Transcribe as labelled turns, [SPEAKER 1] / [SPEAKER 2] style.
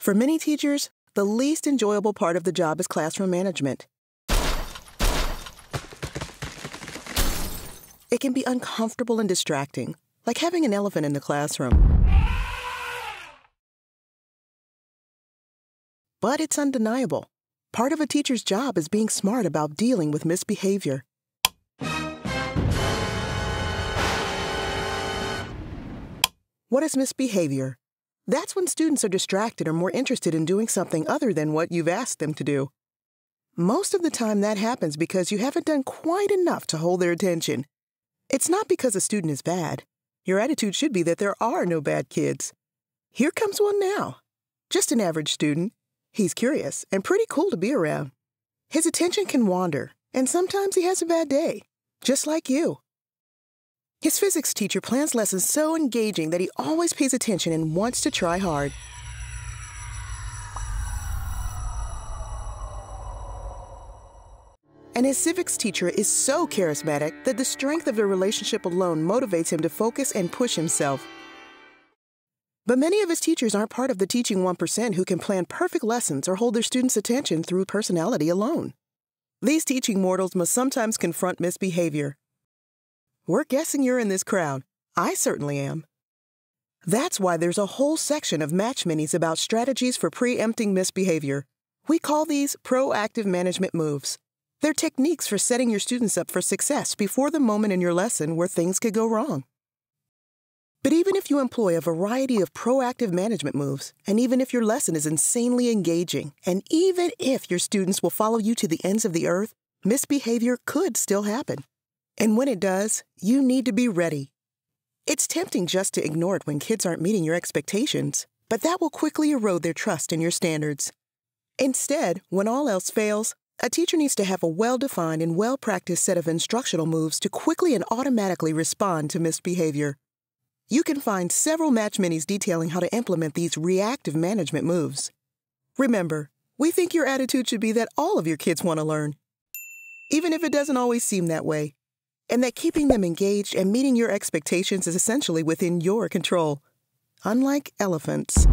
[SPEAKER 1] For many teachers, the least enjoyable part of the job is classroom management. It can be uncomfortable and distracting, like having an elephant in the classroom. But it's undeniable. Part of a teacher's job is being smart about dealing with misbehavior. What is misbehavior? That's when students are distracted or more interested in doing something other than what you've asked them to do. Most of the time that happens because you haven't done quite enough to hold their attention. It's not because a student is bad. Your attitude should be that there are no bad kids. Here comes one now. Just an average student. He's curious and pretty cool to be around. His attention can wander, and sometimes he has a bad day, just like you. His physics teacher plans lessons so engaging that he always pays attention and wants to try hard. And his civics teacher is so charismatic that the strength of the relationship alone motivates him to focus and push himself. But many of his teachers aren't part of the teaching 1% who can plan perfect lessons or hold their students' attention through personality alone. These teaching mortals must sometimes confront misbehavior. We're guessing you're in this crowd. I certainly am. That's why there's a whole section of Match Minis about strategies for preempting misbehavior. We call these proactive management moves. They're techniques for setting your students up for success before the moment in your lesson where things could go wrong. But even if you employ a variety of proactive management moves, and even if your lesson is insanely engaging, and even if your students will follow you to the ends of the earth, misbehavior could still happen. And when it does, you need to be ready. It's tempting just to ignore it when kids aren't meeting your expectations, but that will quickly erode their trust in your standards. Instead, when all else fails, a teacher needs to have a well-defined and well-practiced set of instructional moves to quickly and automatically respond to misbehavior. You can find several Match Minis detailing how to implement these reactive management moves. Remember, we think your attitude should be that all of your kids want to learn, even if it doesn't always seem that way, and that keeping them engaged and meeting your expectations is essentially within your control, unlike elephants.